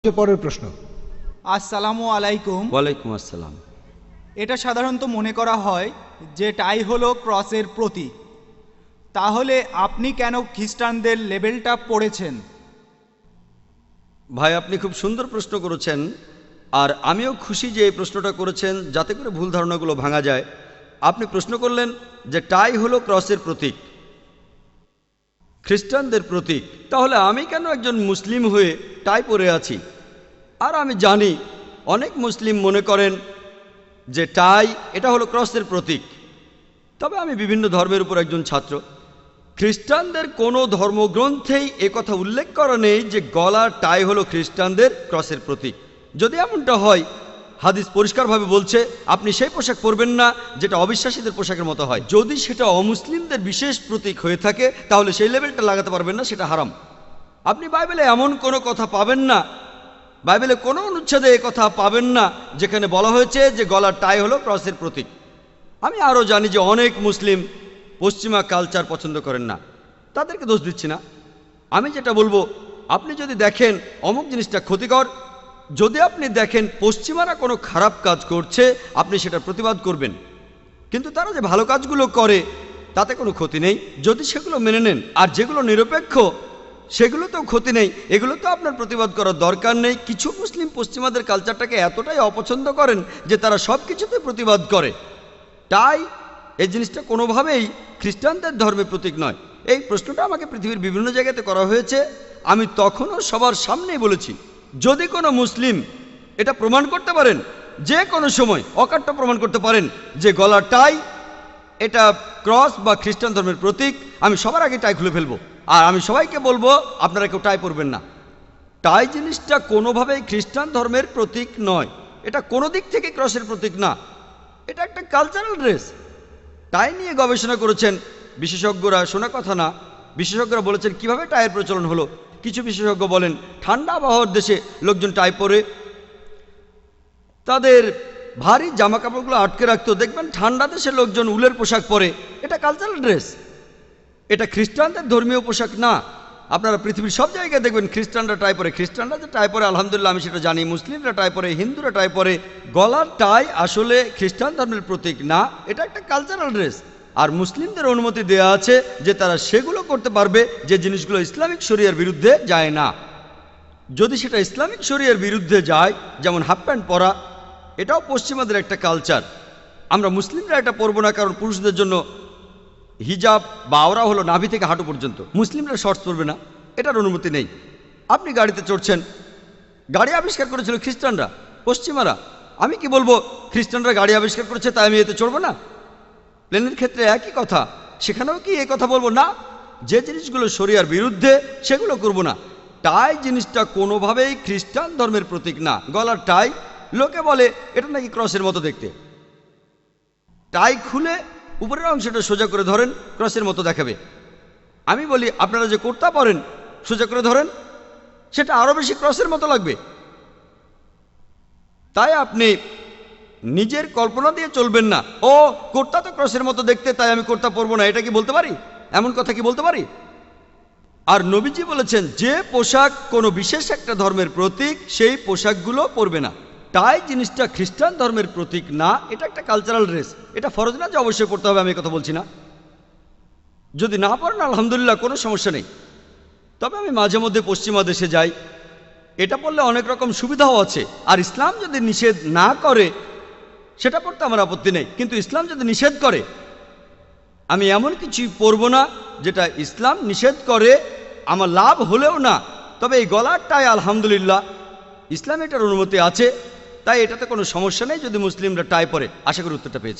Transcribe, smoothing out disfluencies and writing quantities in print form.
পরের প্রশ্ন। আসসালামু আলাইকুম। ওয়ালাইকুম আসসালাম। এটা সাধারণত মনে করা হয় যে টাই হলো ক্রসের প্রতীক, তাহলে আপনি কেন খ্রিস্টানদের লেবেলটা পড়েছেন? ভাই, আপনি খুব সুন্দর প্রশ্ন করেছেন, আর আমিও খুশি যে এই প্রশ্নটা করেছেন যাতে করে ভুল ধারণাগুলো ভাঙা যায়। আপনি প্রশ্ন করলেন যে টাই হলো ক্রসের প্রতীক, খ্রিস্টানদের প্রতীক, তাহলে আমি কেন একজন মুসলিম হয়ে টাই পরে আছি? আর আমি জানি অনেক মুসলিম মনে করেন যে টাই এটা হলো ক্রসের প্রতীক। তবে আমি বিভিন্ন ধর্মের উপর একজন ছাত্র। খ্রিস্টানদের কোনো ধর্মগ্রন্থেই একথা উল্লেখ করা নেই যে গলার টাই হলো খ্রিস্টানদের ক্রসের প্রতীক। যদি এমনটা হয়, হাদিস পরিষ্কারভাবে বলছে আপনি সেই পোশাক পরবেন না যেটা অবিশ্বাসীদের পোশাকের মতো হয়। যদি সেটা অমুসলিমদের বিশেষ প্রতীক হয়ে থাকে তাহলে সেই লেবেলটা লাগাতে পারবেন না, সেটা হারাম। আপনি বাইবেলে এমন কোনো কথা পাবেন না, বাইবেলে কোনো অনুচ্ছেদে এই কথা পাবেন না যেখানে বলা হয়েছে যে গলার টাই হলো ক্রসের প্রতীক। আমি আরও জানি যে অনেক মুসলিম পশ্চিমা কালচার পছন্দ করেন না, তাদেরকে দোষ দিচ্ছি না। আমি যেটা বলবো, আপনি যদি দেখেন অমুক জিনিসটা ক্ষতিকর, যদি আপনি দেখেন পশ্চিমারা কোনো খারাপ কাজ করছে, আপনি সেটা প্রতিবাদ করবেন। কিন্তু তারা যে ভালো কাজগুলো করে তাতে কোনো ক্ষতি নেই যদি সেগুলো মেনে নেন। আর যেগুলো নিরপেক্ষ সেগুলোতেও ক্ষতি নেই, এগুলো তো আপনার প্রতিবাদ করার দরকার নেই। কিছু মুসলিম পশ্চিমাদের কালচারটাকে এতটাই অপছন্দ করেন যে তারা সব কিছুতে প্রতিবাদ করে। তাই এই জিনিসটা কোনোভাবেই খ্রিস্টানদের ধর্মের প্রতীক নয়। এই প্রশ্নটা আমাকে পৃথিবীর বিভিন্ন জায়গাতে করা হয়েছে, আমি তখনও সবার সামনেই বলেছি যদি কোনো মুসলিম এটা প্রমাণ করতে পারেন, যে কোনো সময় অকাট্য প্রমাণ করতে পারেন যে গলার টাই এটা ক্রস বা খ্রিস্টান ধর্মের প্রতীক, আমি সবার আগে টাই খুলে ফেলবো। আর আমি সবাইকে বলবো আপনারা কেউ টাই পরবেন না। টাই জিনিসটা কোনোভাবেই খ্রিস্টান ধর্মের প্রতীক নয়, এটা কোনো দিক থেকে ক্রসের প্রতীক না, এটা একটা কালচারাল ড্রেস। টাই নিয়ে গবেষণা করেছেন বিশেষজ্ঞরা, শোনা কথা না, বিশেষজ্ঞরা বলেছেন কিভাবে টাইয়ের প্রচলন হলো। কিছু বিশেষজ্ঞ বলেন ঠান্ডা আবহাওয়ার দেশে লোকজন টাই পরে তাদের ভারী জামা কাপড়গুলো আটকে রাখতো। দেখবেন ঠান্ডা দেশে লোকজন উলের পোশাক পরে, এটা কালচারাল ড্রেস, এটা খ্রিস্টানদের ধর্মীয় পোশাক না। আপনারা পৃথিবীর সব জায়গায় দেখবেন খ্রিস্টানরা টাই পরে, খ্রিস্টানরা যে টাই পরে আলহামদুলিল্লাহ আমি সেটা জানি, মুসলিমরা টাই পরে, হিন্দুরা টাই পরে। গলার টাই আসলে খ্রিস্টান ধর্মের প্রতীক না, এটা একটা কালচারাল ড্রেস। আর মুসলিমদের অনুমতি দেওয়া আছে যে তারা সেগুলো করতে পারবে যে জিনিসগুলো ইসলামিক শরিয়ার বিরুদ্ধে যায় না। যদি সেটা ইসলামিক শরিয়ার বিরুদ্ধে যায়, যেমন হাফ প্যান্ট পরা, এটাও পশ্চিমাদের একটা কালচার। আমরা মুসলিমরা এটা পরবো না, কারণ পুরুষদের জন্য হিজাব বা আওরা হলো নাভি থেকে হাঁটু পর্যন্ত, মুসলিমরা শর্টস পরবে না, এটার অনুমতি নেই। আপনি গাড়িতে চড়ছেন, গাড়ি আবিষ্কার করেছিল খ্রিস্টানরা, পশ্চিমারা। আমি কি বলবো খ্রিস্টানরা গাড়ি আবিষ্কার করেছে তাই আমি এতে চড়বো না? প্লেনের ক্ষেত্রে একই কথা, সেখানেও কি এই কথা বলবো না? যে জিনিসগুলো শরিয়ার বিরুদ্ধে সেগুলো করব না। টাই জিনিসটা কোনোভাবেই খ্রিস্টান ধর্মের প্রতীক না। গলার টাই, লোকে বলে এটা নাকি ক্রসের মতো দেখতে। টাই খুলে উপরের অংশটা সোজা করে ধরেন, ক্রসের মতো দেখাবে। আমি বলি আপনারা যে কুর্তা পরেন সোজা করে ধরেন, সেটা আরো বেশি ক্রসের মতো লাগবে। তাই আপনি নিজের কল্পনা দিয়ে চলবেন না, ও কুর্তা তো ক্রসের মতো দেখতে তাই আমি কুর্তা পরবো না, এটা কি বলতে পারি? এমন কথা কি বলতে পারি? আর নবীজি বলেছেন যে পোশাক কোনো বিশেষ একটা ধর্মের প্রতীক সেই পোশাকগুলো পরবে না। টাই জিনিসটা খ্রিস্টান ধর্মের প্রতীক না, এটা একটা কালচারাল ড্রেস। এটা ফরজ না যে অবশ্যই পড়তে হবে, আমি কথা বলছি না। যদি না পড়েন আলহামদুলিল্লাহ, কোনো সমস্যা নেই। তবে আমি মাঝে মধ্যে পশ্চিমা দেশে যাই, এটা পড়লে অনেক রকম সুবিধাও আছে। আর ইসলাম যদি নিষেধ না করে সেটা পড়তে আমার আপত্তি নেই, কিন্তু ইসলাম যদি নিষেধ করে আমি এমন কিছুই পরবো না যেটা ইসলাম নিষেধ করে, আমার লাভ হলেও না। তবে এই গলারটাই আলহামদুলিল্লাহ ইসলামে এটার অনুমতি আছে, তাই এটাতে কোনো সমস্যা নেই যদি মুসলিমরা টাই পরে। আশা করি উত্তরটা পেয়েছে।